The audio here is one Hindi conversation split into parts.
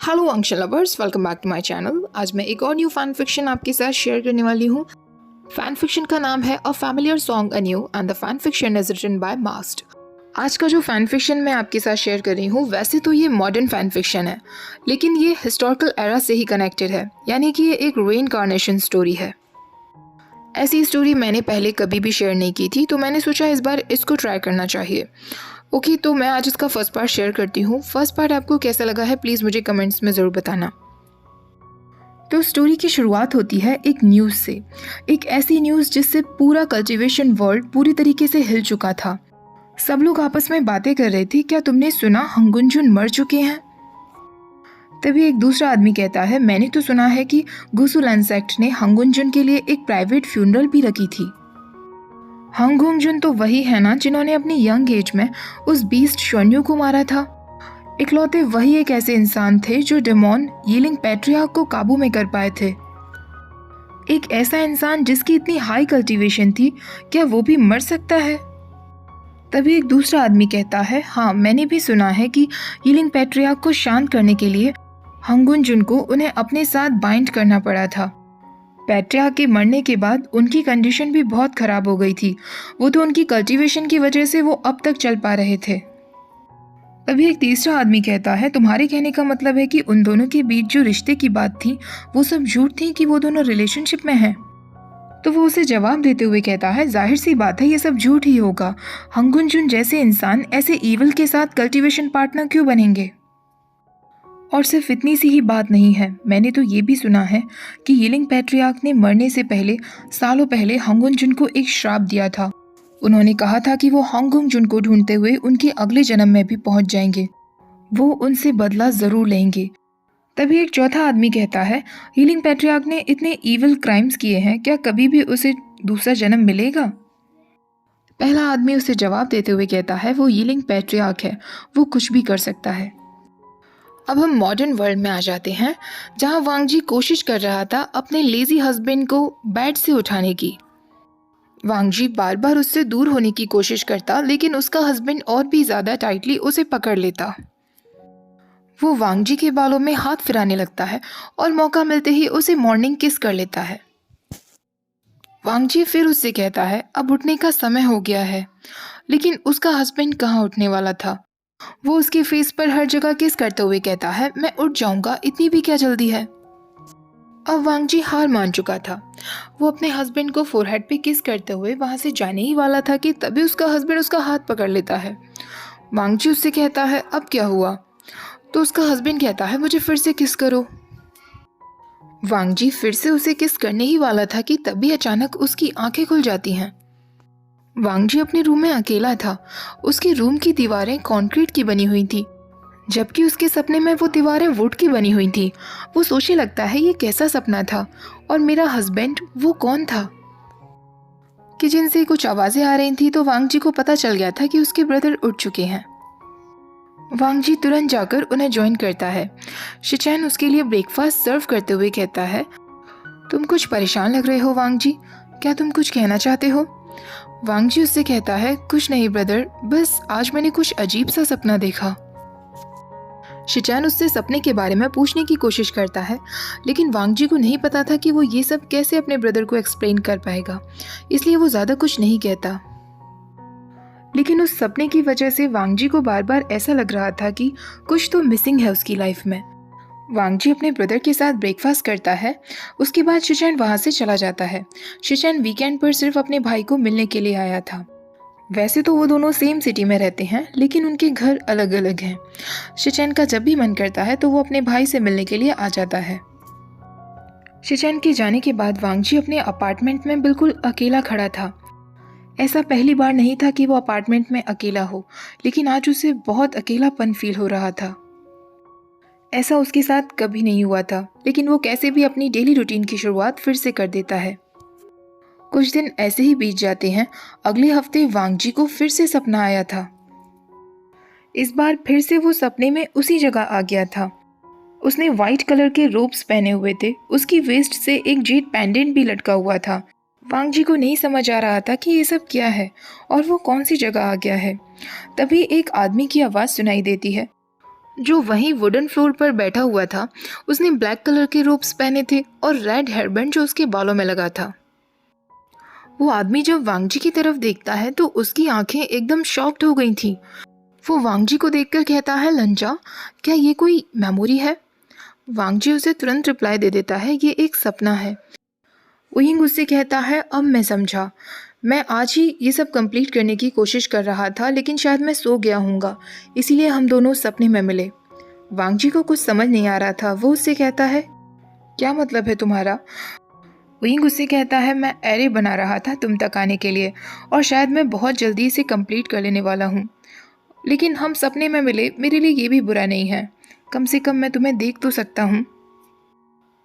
Hello Ansh lovers, welcome back to my channel. आज मैं एक और न्यू फैन फिक्शन आपके साथ शेयर करने वाली हूँ। फैन फिक्शन का नाम है a familiar song anew and the fan fiction is written by मास्ट। आज का जो फैन फिक्शन मैं आपके साथ शेयर कर रही हूँ, वैसे तो ये मॉडर्न फैन फिक्शन है, लेकिन ये हिस्टोरिकल एरा से ही कनेक्टेड है, यानी कि ये एक रीइंकार्नेशन स्टोरी है। ऐसी स्टोरी मैंने पहले कभी भी शेयर नहीं की थी, तो मैंने सोचा इस बार इसको ट्राई करना चाहिए। ओके, तो मैं आज इसका फर्स्ट पार्ट शेयर करती हूँ। फर्स्ट पार्ट आपको कैसा लगा है प्लीज़ मुझे कमेंट्स में ज़रूर बताना। तो स्टोरी की शुरुआत होती है एक न्यूज़ से, एक ऐसी न्यूज़ जिससे पूरा कल्टीवेशन वर्ल्ड पूरी तरीके से हिल चुका था। सब लोग आपस में बातें कर रहे थे, क्या तुमने सुना हंगुंजुन मर चुके हैं? तभी एक दूसरा आदमी कहता है, मैंने तो सुना है कि गुसु लैंसेक्ट ने हंगुंजुन के लिए एक प्राइवेट फ्यूनरल भी रखी थी। हंगुंजुन तो वही है ना जिन्होंने अपनी यंग एज में उस बीस्ट शोन्यू को मारा था। इकलौते वही एक ऐसे इंसान थे जो डेमोन यीलिंग पैट्रियार्क को काबू में कर पाए थे। एक ऐसा इंसान जिसकी इतनी हाई कल्टीवेशन थी, क्या वो भी मर सकता है? तभी एक दूसरा आदमी कहता है, हाँ मैंने भी सुना है कि यीलिंग पैट्रियार्क को शांत करने के लिए हंगुंजुन को उन्हें अपने साथ बाइंड करना पड़ा था। पैट्रियार्क के मरने के बाद उनकी कंडीशन भी बहुत खराब हो गई थी। वो तो उनकी कल्टीवेशन की वजह से वो अब तक चल पा रहे थे। तभी एक तीसरा आदमी कहता है, तुम्हारे कहने का मतलब है कि उन दोनों के बीच जो रिश्ते की बात थी वो सब झूठ थी, कि वो दोनों रिलेशनशिप में हैं? तो वो उसे जवाब देते हुए कहता है, जाहिर सी बात है ये सब झूठ ही होगा। हंगुंजुन जैसे इंसान ऐसे ईवल के साथ कल्टीवेशन पार्टनर क्यों बनेंगे? और सिर्फ इतनी सी ही बात नहीं है, मैंने तो ये भी सुना है कि यीलिंग पैट्रियार्क ने मरने से पहले सालों पहले हंगुंजुन को एक श्राप दिया था। उन्होंने कहा था कि वो हंगुंजुन को ढूंढते हुए उनके अगले जन्म में भी पहुंच जाएंगे, वो उनसे बदला जरूर लेंगे। तभी एक चौथा आदमी कहता है, यीलिंग पैट्रियार्क ने इतने ईविल क्राइम्स किए हैं, क्या कभी भी उसे दूसरा जन्म मिलेगा? पहला आदमी उसे जवाब देते हुए कहता है, वो यीलिंग पैट्रियार्क है, वो कुछ भी कर सकता है। अब हम मॉडर्न वर्ल्ड में आ जाते हैं, जहां वांगजी कोशिश कर रहा था अपने लेजी हस्बैंड को बेड से उठाने की। वांगजी बार बार उससे दूर होने की कोशिश करता, लेकिन उसका हस्बैंड और भी ज्यादा टाइटली उसे पकड़ लेता। वो वांगजी के बालों में हाथ फिराने लगता है और मौका मिलते ही उसे मॉर्निंग किस कर लेता है। वांगजी फिर उससे कहता है, अब उठने का समय हो गया है, लेकिन उसका हस्बैंड कहाँ उठने वाला था। वो उसके फेस पर हर जगह किस करते हुए कहता है, मैं उठ जाऊंगा, इतनी भी क्या जल्दी है। अब वांगजी हार मान चुका था। वो अपने हस्बैंड को फोरहेड पे किस करते हुए वहां से जाने ही वाला था कि तभी उसका हस्बैंड उसका हाथ पकड़ लेता है। वांगजी उससे कहता है, अब क्या हुआ? तो उसका हस्बैंड कहता है, मुझे फिर से किस करो। वांगजी फिर से उसे किस करने ही वाला था कि तभी अचानक उसकी आंखें खुल जाती हैं। वांगजी अपने रूम में अकेला था। उसके रूम की दीवारें कंक्रीट की बनी हुई थी, जबकि उसके सपने में वो दीवारें वुड की बनी हुई थी। वो सोचने लगता है, ये कैसा सपना था और मेरा हस्बैंड वो कौन था? किचन से कुछ आवाजें आ रही थी, तो वांगजी को पता चल गया था कि उसके ब्रदर उठ चुके हैं। वांगजी तुरंत जाकर उन्हें ज्वाइन करता है। शिचैन उसके लिए ब्रेकफास्ट सर्व करते हुए कहता है, तुम कुछ परेशान लग रहे हो वांगजी, क्या तुम कुछ कहना चाहते हो? वांगजी उससे कहता है, कुछ नहीं ब्रदर, बस आज मैंने कुछ अजीब सा सपना देखा। शिचैन उससे सपने के बारे में पूछने की कोशिश करता है, लेकिन वांगजी को नहीं पता था कि वो ये सब कैसे अपने ब्रदर को एक्सप्लेन कर पाएगा, इसलिए वो ज्यादा कुछ नहीं कहता। लेकिन उस सपने की वजह से वांगजी को बार बार ऐसा लग रहा था कि कुछ तो मिसिंग है उसकी लाइफ में। वांगजी अपने ब्रदर के साथ ब्रेकफास्ट करता है, उसके बाद शिचैन वहां से चला जाता है। शिचैन वीकेंड पर सिर्फ अपने भाई को मिलने के लिए आया था। वैसे तो वो दोनों सेम सिटी में रहते हैं, लेकिन उनके घर अलग अलग हैं। शिचैन का जब भी मन करता है तो वो अपने भाई से मिलने के लिए आ जाता है। शिचैन के जाने के बाद वांगजी अपने अपार्टमेंट में बिल्कुल अकेला खड़ा था। ऐसा पहली बार नहीं था कि वो अपार्टमेंट में अकेला हो, लेकिन आज उसे बहुत अकेलापन फील हो रहा था। ऐसा उसके साथ कभी नहीं हुआ था, लेकिन वो कैसे भी अपनी डेली रूटीन की शुरुआत फिर से कर देता है। कुछ दिन ऐसे ही बीत जाते हैं। अगले हफ्ते वांगजी को फिर से सपना आया था। इस बार फिर से वो सपने में उसी जगह आ गया था। उसने व्हाइट कलर के रोब्स पहने हुए थे, उसकी वेस्ट से एक जेड पेंडेंट भी लटका हुआ था। वांगजी को नहीं समझ आ रहा था कि ये सब क्या है और वो कौन सी जगह आ गया है। तभी एक आदमी की आवाज़ सुनाई देती है, जो वहीं वुडन फ्लोर पर बैठा हुआ था, उसने ब्लैक कलर के रोब्स पहने थे और रेड हेयरबैंड जो उसके बालों में लगा था। वो आदमी जब वांगजी की तरफ देखता है तो उसकी आंखें एकदम शॉक्ड हो गई थी। वो वांगजी को देखकर कहता है, लंजा, क्या ये कोई मेमोरी है? वांगजी उसे तुरंत रिप्लाई दे देता है, ये एक सपना है। उयिंग उससे कहता है, अब मैं समझा। मैं आज ही ये सब कंप्लीट करने की कोशिश कर रहा था, लेकिन शायद मैं सो गया हूँगा, इसीलिए हम दोनों सपने में मिले। वांगजी को कुछ समझ नहीं आ रहा था। वो उससे कहता है, क्या मतलब है तुम्हारा? उयिंग उससे कहता है, मैं एरे बना रहा था तुम तक आने के लिए, और शायद मैं बहुत जल्दी इसे कंप्लीट कर लेने वाला हूँ, लेकिन हम सपने में मिले, मेरे लिए ये भी बुरा नहीं है। कम से कम मैं तुम्हें देख तो सकता हूँ।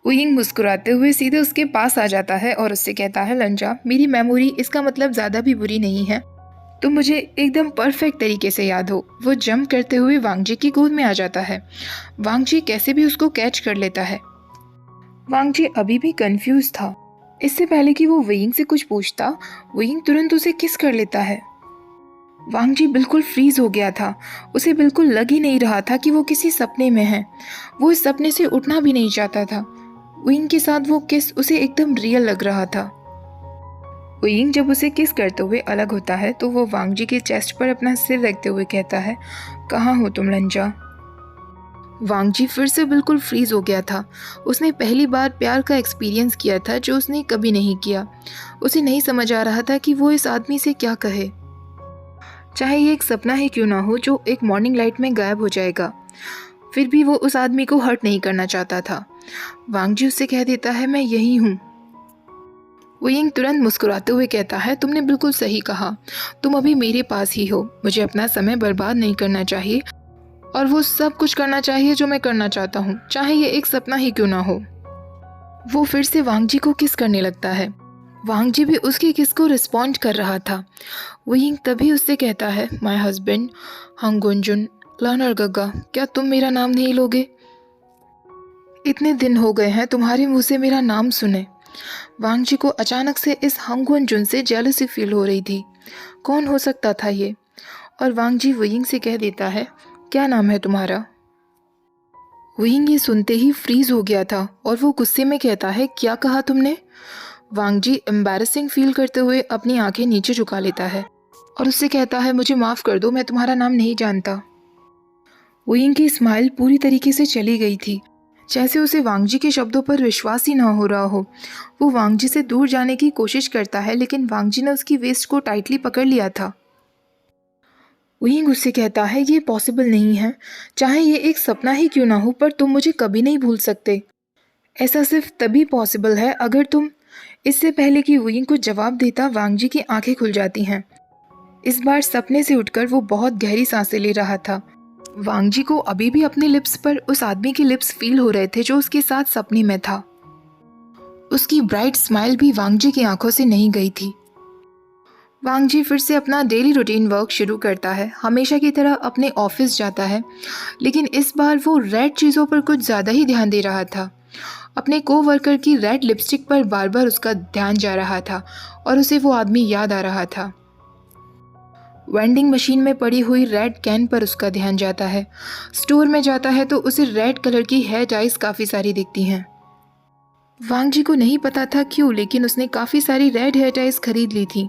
उयिंग मुस्कुराते हुए सीधे उसके पास आ जाता है और उससे कहता है, लंजा, मेरी मेमोरी इसका मतलब ज़्यादा भी बुरी नहीं है। तुम मुझे एकदम परफेक्ट तरीके से याद हो। वो जंप करते हुए वांगजी की गोद में आ जाता है। वांगजी कैसे भी उसको कैच कर लेता है। वांगजी अभी भी कंफ्यूज था। इससे पहले कि वो वेइंग से कुछ पूछता, वेइंग तुरंत उसे किस कर लेता है। वांगजी बिल्कुल फ्रीज हो गया था। उसे बिल्कुल लग ही नहीं रहा था कि वो किसी सपने में है। वो इस सपने से उठना भी नहीं चाहता था। वेइंग के साथ वो किस उसे एकदम रियल लग रहा था। वेइंग जब उसे किस करते हुए अलग होता है तो वो वांगजी के चेस्ट पर अपना सिर रखते हुए कहता है, कहाँ हो तुम, लंजा? वांगजी फिर से बिल्कुल फ्रीज हो गया था। उसने पहली बार प्यार का एक्सपीरियंस किया था जो उसने कभी नहीं किया। उसे नहीं समझ आ रहा था कि वो इस आदमी से क्या कहे। चाहे ये एक सपना ही क्यों ना हो जो एक मॉर्निंग लाइट में गायब हो जाएगा, फिर भी वो उस आदमी को हर्ट नहीं करना चाहता था। वांगजी उससे कह देता है, मैं यही हूँ। वुयिंग तुरंत मुस्कुराते हुए कहता है, तुमने बिल्कुल सही कहा। तुम अभी मेरे पास ही हो। मुझे अपना समय बर्बाद नहीं करना चाहिए और वो सब कुछ करना चाहिए जो मैं करना चाहता हूँ, चाहे ये एक सपना ही क्यों ना हो। वो फिर से वांगजी को किस करने लगता है। वांगजी भी उसकी किस को रिस्पॉन्ड कर रहा था। वुयिंग तभी उससे कहता है, माय हस्बैंड हंगुनजुन लर्नर गग्गा, क्या तुम मेरा नाम नहीं लोगे? इतने दिन हो गए हैं तुम्हारे मुंह से मेरा नाम सुने। वांगजी को अचानक से इस हंगुनजुन से जेलसी फील हो रही थी। कौन हो सकता था ये? और वांगजी वुयिंग से कह देता है, क्या नाम है तुम्हारा? वुयिंग ये सुनते ही फ्रीज हो गया था और वो गुस्से में कहता है, क्या कहा तुमने? वांगजी एम्बैरेसिंग फील करते हुए अपनी आंखें नीचे झुका लेता है और उससे कहता है, मुझे माफ़ कर दो, मैं तुम्हारा नाम नहीं जानता। वुयिंग की स्माइल पूरी तरीके से चली गई थी, जैसे उसे वांगजी के शब्दों पर विश्वास ही ना हो रहा हो। वो वांगजी से दूर जाने की कोशिश करता है, लेकिन वांगजी ने उसकी वेस्ट को टाइटली पकड़ लिया था। वुयिंग उससे कहता है, ये पॉसिबल नहीं है। चाहे ये एक सपना ही क्यों ना हो, पर तुम मुझे कभी नहीं भूल सकते। ऐसा सिर्फ तभी पॉसिबल है अगर तुम। इससे पहले कि वुयिंग कुछ जवाब देता, वांगजी की आंखें खुल जाती हैं। इस बार सपने से उठकर वो बहुत गहरी सांसें ले रहा था। वांगजी को अभी भी अपने लिप्स पर उस आदमी के लिप्स फील हो रहे थे जो उसके साथ सपने में था। उसकी ब्राइट स्माइल भी वांगजी की आंखों से नहीं गई थी। वांगजी फिर से अपना डेली रूटीन वर्क शुरू करता है। हमेशा की तरह अपने ऑफिस जाता है, लेकिन इस बार वो रेड चीज़ों पर कुछ ज़्यादा ही ध्यान दे रहा था। अपने कोवर्कर की रेड लिपस्टिक पर बार बार उसका ध्यान जा रहा था और उसे वो आदमी याद आ रहा था। वेंडिंग मशीन में पड़ी हुई रेड कैन पर उसका ध्यान जाता है। स्टोर में जाता है तो उसे रेड कलर की हेयर टाइज काफ़ी सारी दिखती हैं। वांगजी को नहीं पता था क्यों, लेकिन उसने काफ़ी सारी रेड हेयर टाइज खरीद ली थी।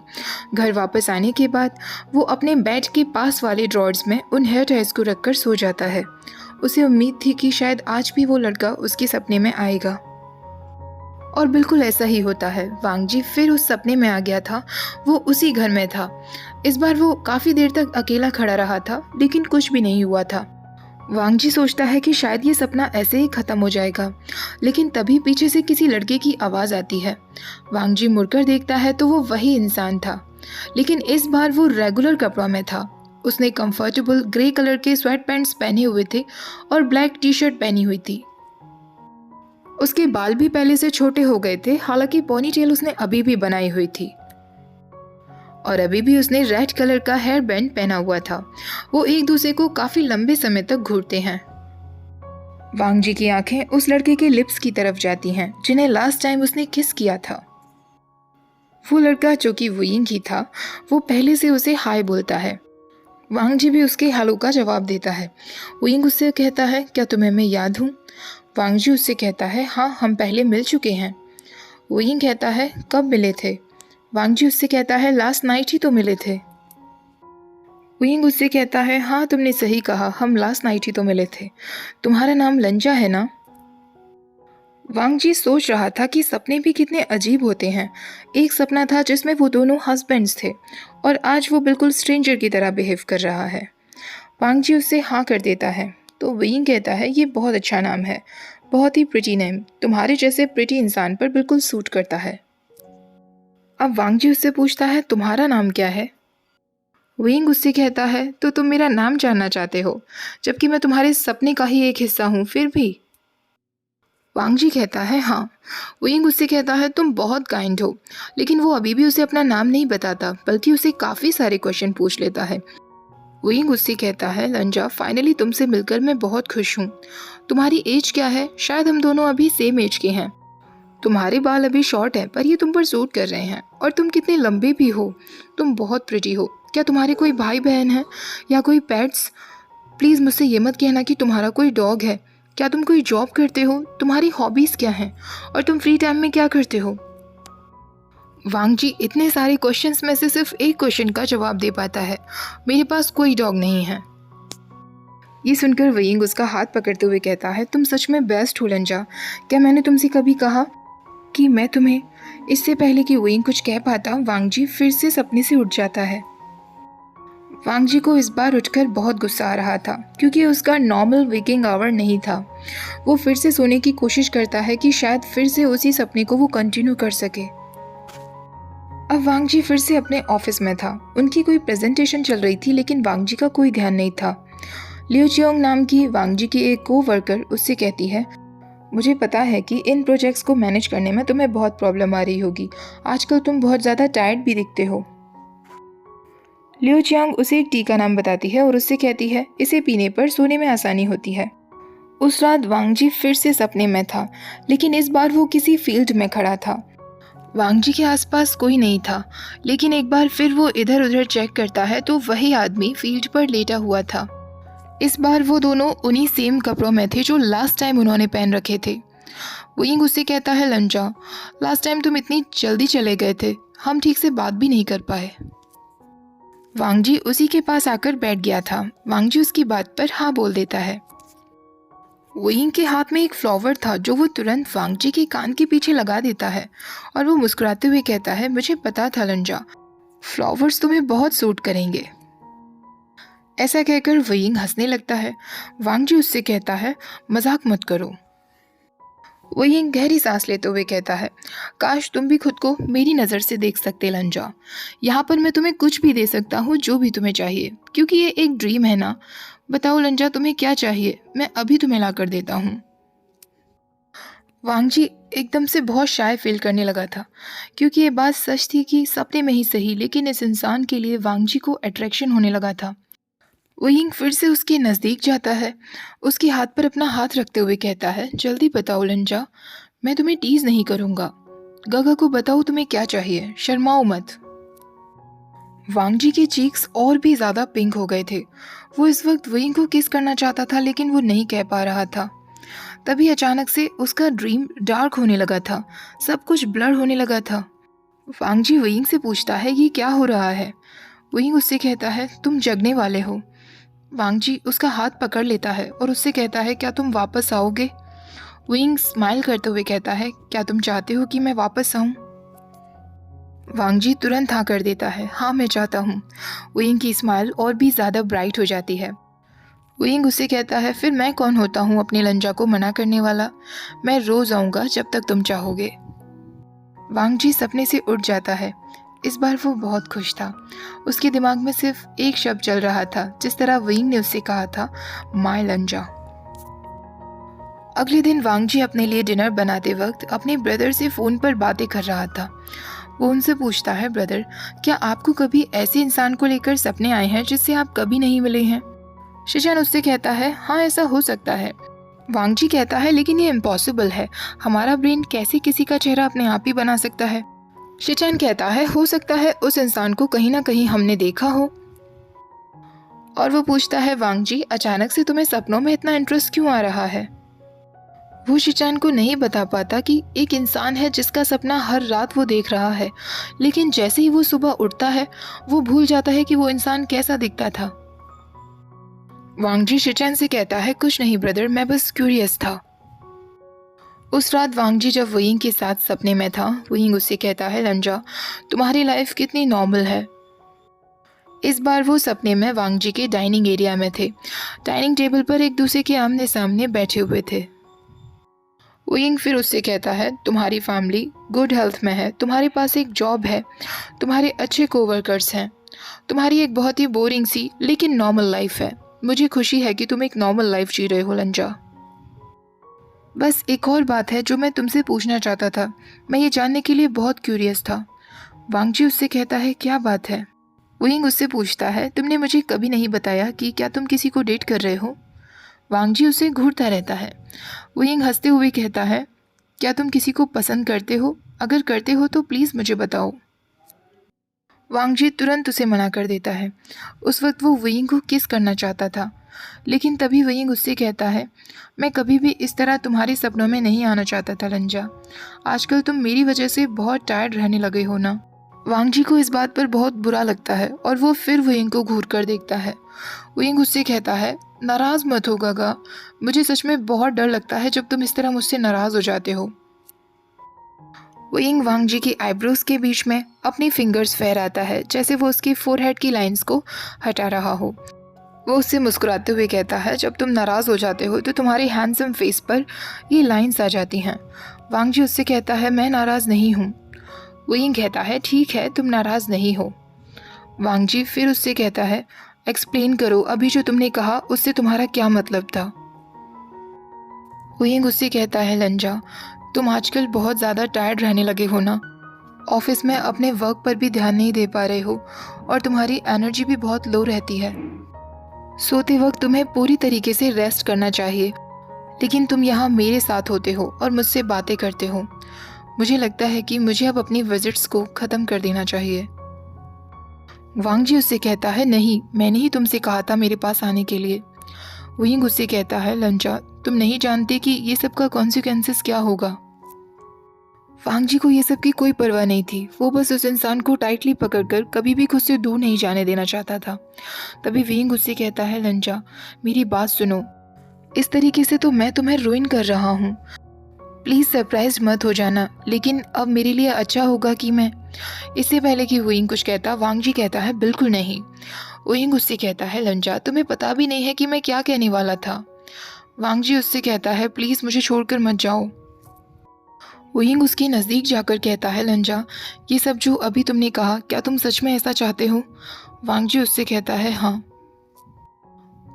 घर वापस आने के बाद वो अपने बेड के पास वाले ड्रॉर्स में उन हेयर टाइज को रखकर सो जाता है। उसे उम्मीद थी कि शायद आज भी वो लड़का उसके सपने में आएगा, और बिल्कुल ऐसा ही होता है। वांगजी फिर उस सपने में आ गया था। वो उसी घर में था। इस बार वो काफ़ी देर तक अकेला खड़ा रहा था, लेकिन कुछ भी नहीं हुआ था। वांगजी सोचता है कि शायद ये सपना ऐसे ही खत्म हो जाएगा, लेकिन तभी पीछे से किसी लड़के की आवाज़ आती है। वांगजी मुड़कर देखता है तो वो वही इंसान था, लेकिन इस बार वो रेगुलर कपड़ों में था। उसने कंफर्टेबल ग्रे कलर के स्वेट पैंट्स पहने हुए थे और ब्लैक टी शर्ट पहनी हुई थी। उसके बाल भी पहले से छोटे हो गए थे, हालांकि पोनीटेल उसने अभी भी बनाई हुई थी, और अभी भी उसने रेड कलर का हेयर बैंड पहना हुआ था। वो एक दूसरे को काफी लंबे समय तक घूरते हैं। वांगजी की आंखें उस लड़के के लिप्स की तरफ जाती हैं जिन्हें लास्ट टाइम उसने किस किया था। वो लड़का जो कि वुयिंग ही था, वो पहले से उसे हाय बोलता है। वांग जी भी उसके हेलो का जवाब देता है। वुयिंग उससे कहता है, क्या तुम्हें मैं याद हूँ? वांग जी उससे कहता है, हाँ हम पहले मिल चुके हैं। वुयिंग कहता है, कब मिले थे? वांग जी उससे कहता है, लास्ट नाइट ही तो मिले थे। वुयिंग उससे कहता है, हाँ तुमने सही कहा, हम लास्ट नाइट ही तो मिले थे। तुम्हारा नाम लंजा है ना? वांग जी सोच रहा था कि सपने भी कितने अजीब होते हैं। एक सपना था जिसमें वो दोनों हस्बैंड्स थे और आज वो बिल्कुल स्ट्रेंजर की तरह बिहेव कर रहा है। वांग जी उससे हाँ कर देता है तो वुयिंग कहता है, ये बहुत अच्छा नाम है, बहुत ही प्रिटी नेम, तुम्हारे जैसे प्रिटी इंसान पर बिल्कुल सूट करता है। अब वांग जी उससे पूछता है, तुम्हारा नाम क्या है? वुयिंग उससे कहता है, तो तुम मेरा नाम जानना चाहते हो, जबकि मैं तुम्हारे सपने का ही एक हिस्सा हूँ फिर भी? वांग जी कहता है, हाँ। वुयिंग उससे कहता है, तुम बहुत काइंड हो। लेकिन वो अभी भी उसे अपना नाम नहीं बताता, बल्कि उसे काफ़ी सारे क्वेश्चन पूछ लेता है। वुयिंग उससे कहता है, लंजा फाइनली तुमसे मिलकर मैं बहुत खुश हूँ। तुम्हारी एज क्या है? शायद हम दोनों अभी सेम एज के हैं। तुम्हारे बाल अभी शॉर्ट हैं पर ये तुम पर सूट कर रहे हैं, और तुम कितने लंबे भी हो। तुम बहुत प्रिटी हो। क्या तुम्हारे कोई भाई बहन है या कोई पेट्स? प्लीज़ मुझसे ये मत कहना कि तुम्हारा कोई डॉग है। क्या तुम कोई जॉब करते हो? तुम्हारी हॉबीज़ क्या हैं और तुम फ्री टाइम में क्या करते हो? वांग जी इतने सारे क्वेश्चंस में से सिर्फ एक क्वेश्चन का जवाब दे पाता है, मेरे पास कोई डॉग नहीं है। ये सुनकर वुयिंग उसका हाथ पकड़ते हुए कहता है, तुम सच में बेस्ट हो लंजा। क्या मैंने तुमसे कभी कहा कि मैं तुम्हें? इससे पहले कि वुयिंग कुछ कह पाता, वांग जी फिर से सपने से उठ जाता है। वांग जी को इस बार उठकर बहुत गुस्सा आ रहा था, क्योंकि उसका नॉर्मल वेकिंग आवर नहीं था। वो फिर से सोने की कोशिश करता है कि शायद फिर से उसी सपने को वो कंटिन्यू कर सके। अब वांग जी फिर से अपने ऑफिस में था। उनकी कोई प्रेजेंटेशन चल रही थी, लेकिन वांग जी का कोई ध्यान नहीं था। लियो चियोंग नाम की वांग जी की एक कोवर्कर उससे कहती है, मुझे पता है कि इन प्रोजेक्ट्स को मैनेज करने में तुम्हें बहुत प्रॉब्लम आ रही होगी। आजकल तुम बहुत ज़्यादा टायर्ड भी दिखते हो। लियो चियांग उसे एक टी का नाम बताती है और उससे कहती है, इसे पीने पर सोने में आसानी होती है। उस रात वांग जी फिर से सपने में था, लेकिन इस बार वो किसी फील्ड में खड़ा था। वांग जी के आसपास कोई नहीं था, लेकिन एक बार फिर वो इधर उधर चेक करता है तो वही आदमी फील्ड पर लेटा हुआ था। इस बार वो दोनों उन्हीं सेम कपड़ों में थे जो लास्ट टाइम उन्होंने पहन रखे थे। वुयिंग उससे कहता है, लंजा लास्ट टाइम तुम इतनी जल्दी चले गए थे, हम ठीक से बात भी नहीं कर पाए। वांग जी उसी के पास आकर बैठ गया था। वांग जी उसकी बात पर हाँ बोल देता है। वुयिंग के हाथ में एक फ्लावर था जो वो तुरंत वांग जी के कान के पीछे लगा देता है और वो मुस्कुराते हुए कहता है, मुझे पता था लंजा, फ्लावर्स तुम्हें बहुत सूट करेंगे। ऐसा कहकर वुयिंग हंसने लगता है। वांग जी उससे कहता है, मजाक मत करो। वुयिंग गहरी सांस लेते हुए कहता है, काश तुम भी खुद को मेरी नज़र से देख सकते लंजा। यहाँ पर मैं तुम्हें कुछ भी दे सकता हूँ जो भी तुम्हें चाहिए, क्योंकि ये एक ड्रीम है ना। बताओ लंजा, तुम्हें क्या चाहिए, मैं अभी तुम्हें ला कर देता हूँ। वांग जी एकदम से बहुत शाय फील करने लगा था, क्योंकि ये बात सच थी कि सपने में ही सही, लेकिन इस इंसान के लिए वांग जी को अट्रैक्शन होने लगा था। वुयिंग फिर से उसके नज़दीक जाता है, उसके हाथ पर अपना हाथ रखते हुए कहता है, जल्दी बताओ लंजा, मैं तुम्हें टीज नहीं करूँगा। गगा को बताओ तुम्हें क्या चाहिए, शर्माओ मत। वांग जी के चीक्स और भी ज़्यादा पिंक हो गए थे। वो इस वक्त वुयिंग को किस करना चाहता था, लेकिन वो नहीं कह पा रहा था। तभी अचानक से उसका ड्रीम डार्क होने लगा था, सब कुछ ब्लर होने लगा था। वांग जी वुयिंग से पूछता है, ये क्या हो रहा है? वुयिंग उससे कहता है, तुम जगने वाले हो। वांग जी उसका हाथ पकड़ लेता है और उससे कहता है, क्या तुम वापस आओगे? वुयिंग स्माइल करते हुए कहता है, क्या तुम चाहते हो कि मैं वापस आऊं? वांग जी तुरंत हाँ कर देता है, हाँ मैं चाहता हूँ। वुयिंग की स्माइल और भी ज़्यादा ब्राइट हो जाती है। वुयिंग उससे कहता है, फिर मैं कौन होता हूँ अपने लंजा को मना करने वाला? मैं रोज़ आऊँगा जब तक तुम चाहोगे। वांग जी सपने से उठ जाता है। इस बार वो बहुत खुश था। उसके दिमाग में सिर्फ एक शब्द चल रहा था, जिस तरह वुयिंग ने उससे कहा था, माय लंजा। अगले दिन वांग जी अपने लिए डिनर बनाते वक्त अपने ब्रदर से फ़ोन पर बातें कर रहा था। वो उनसे पूछता है, ब्रदर क्या आपको कभी ऐसे इंसान को लेकर सपने आए हैं जिससे आप कभी नहीं मिले हैं? शिचैन उससे कहता है, हाँ ऐसा हो सकता है। वांग जी कहता है, लेकिन ये इम्पॉसिबल है, हमारा ब्रेन कैसे किसी का चेहरा अपने आप ही बना सकता है? शिचैन कहता है, हो सकता है उस इंसान को कहीं ना कहीं हमने देखा हो। और वो पूछता है, वांग जी अचानक से तुम्हें सपनों में इतना इंटरेस्ट क्यों आ रहा है? वो शिचान को नहीं बता पाता कि एक इंसान है जिसका सपना हर रात वो देख रहा है, लेकिन जैसे ही वो सुबह उठता है वो भूल जाता है कि वो इंसान कैसा दिखता था। वांग जी शिचान से कहता है, कुछ नहीं ब्रदर, मैं बस क्यूरियस था। उस रात वांग जी जब वयिंग के साथ सपने में था, वयिंग उससे कहता है, लंजा तुम्हारी लाइफ कितनी नॉर्मल है। इस बार वो सपने में वांग जी के डाइनिंग एरिया में थे। डाइनिंग टेबल पर एक दूसरे के आमने सामने बैठे हुए थे। वयिंग फिर उससे कहता है, तुम्हारी फैमिली गुड हेल्थ में है, तुम्हारे पास एक जॉब है, तुम्हारे अच्छे कोवर्कर्स हैं, तुम्हारी एक बहुत ही बोरिंग सी लेकिन नॉर्मल लाइफ है। मुझे खुशी है कि तुम एक नॉर्मल लाइफ जी रहे हो लंजा। बस एक और बात है जो मैं तुमसे पूछना चाहता था, मैं ये जानने के लिए बहुत क्यूरियस था। वांग जी उससे कहता है, क्या बात है? वयिंग उससे पूछता है, तुमने मुझे कभी नहीं बताया कि क्या तुम किसी को डेट कर रहे हो? वांग जी उसे घूरता रहता है। वयिंग हंसते हुए कहता है, क्या तुम किसी को पसंद करते हो? अगर करते हो तो प्लीज़ मुझे बताओ। वांग जी तुरंत उसे मना कर देता है। उस वक्त वो वयिंग को किस करना चाहता था, लेकिन तभी वयिंग उससे कहता है, मैं कभी भी इस तरह तुम्हारे सपनों में नहीं आना चाहता था लंजा। आजकल तुम मेरी वजह से बहुत टायर्ड रहने लगे हो ना। वांग जी को इस बात पर बहुत बुरा लगता है और वो फिर वयिंग को घूर कर देखता है। वयिंग उससे कहता है, नाराज़ मत हो गागा, मुझे सच में बहुत डर लगता है जब तुम इस तरह मुझसे नाराज़ हो जाते हो। वयिंग वांग जी की आईब्रोज के बीच में अपनी फिंगर्स फहराता है जैसे वो उसकी फोरहेड की लाइंस को हटा रहा हो। वो उससे मुस्कुराते हुए कहता है, जब तुम नाराज़ हो जाते हो तो तुम्हारे हैंडसम फेस पर ये लाइंस आ जाती हैं। वांग जी उससे कहता है, मैं नाराज़ नहीं हूँ। वयिंग कहता है, ठीक है तुम नाराज़ नहीं हो। वांग जी फिर उससे कहता है, एक्सप्लेन करो, अभी जो तुमने कहा उससे तुम्हारा क्या मतलब था? वयिंग उससे कहता है, लंजा तुम आजकल बहुत ज़्यादा टायर्ड रहने लगे हो ना। ऑफिस में अपने वर्क पर भी ध्यान नहीं दे पा रहे हो और तुम्हारी एनर्जी भी बहुत लो रहती है। सोते वक्त तुम्हें पूरी तरीके से रेस्ट करना चाहिए, लेकिन तुम यहाँ मेरे साथ होते हो और मुझसे बातें करते हो। मुझे लगता है कि मुझे अब अपनी विजिट्स को ख़त्म कर देना चाहिए। वांग जी उससे कहता है, नहीं, मैंने ही तुमसे कहा था मेरे पास आने के लिए। वयिंग उससे कहता है, लंचा तुम नहीं जानते कि ये सब का कॉन्सिक्वेंसेस क्या होगा। वांग जी को ये सब की कोई परवाह नहीं थी। वो बस उस इंसान को टाइटली पकड़कर कभी भी खुद से दूर नहीं जाने देना चाहता था। तभी वयिंग उससे कहता है, लंचा मेरी बात सुनो, इस तरीके से तो मैं तुम्हें रुइन कर रहा हूँ। प्लीज़ सरप्राइज मत हो जाना, लेकिन अब मेरे लिए अच्छा होगा कि मैं। इससे पहले कि वयिंग कुछ कहता, वांग जी कहता है, बिल्कुल नहीं। वयिंग उससे कहता है, लंचा तुम्हें पता भी नहीं है कि मैं क्या कहने वाला था। वांग जी उससे कहता है, प्लीज़ मुझे छोड़कर मत जाओ। वयिंग उसके नज़दीक जाकर कहता है, लंजा ये सब जो अभी तुमने कहा, क्या तुम सच में ऐसा चाहते हो? वांग जी उससे कहता है, हाँ।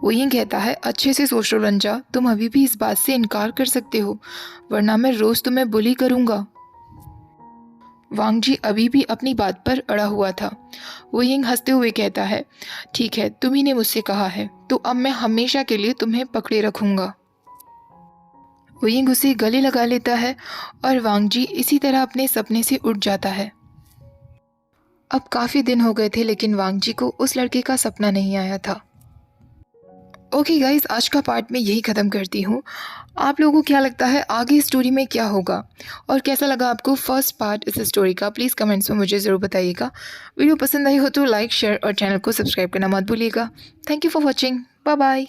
वयिंग कहता है, अच्छे से सोच लो लंजा, तुम अभी भी इस बात से इनकार कर सकते हो, वरना मैं रोज़ तुम्हें बुली करूँगा। वांग जी अभी भी अपनी बात पर अड़ा हुआ था। वयिंग हंसते हुए कहता है, ठीक है तुम्ही ने मुझसे कहा है, तो अब मैं हमेशा के लिए तुम्हें पकड़े रखूँगा। वयिंग उसे गले लगा लेता है और वांग जी इसी तरह अपने सपने से उठ जाता है। अब काफ़ी दिन हो गए थे, लेकिन वांग जी को उस लड़के का सपना नहीं आया था। ओके गाइज, आज का पार्ट मैं यही ख़त्म करती हूँ। आप लोगों को क्या लगता है आगे स्टोरी में क्या होगा, और कैसा लगा आपको फर्स्ट पार्ट इस स्टोरी का? प्लीज़ कमेंट्स में मुझे ज़रूर बताइएगा। वीडियो पसंद आई हो तो लाइक, शेयर और चैनल को सब्सक्राइब करना मत भूलिएगा। Thank you for watching. Bye bye.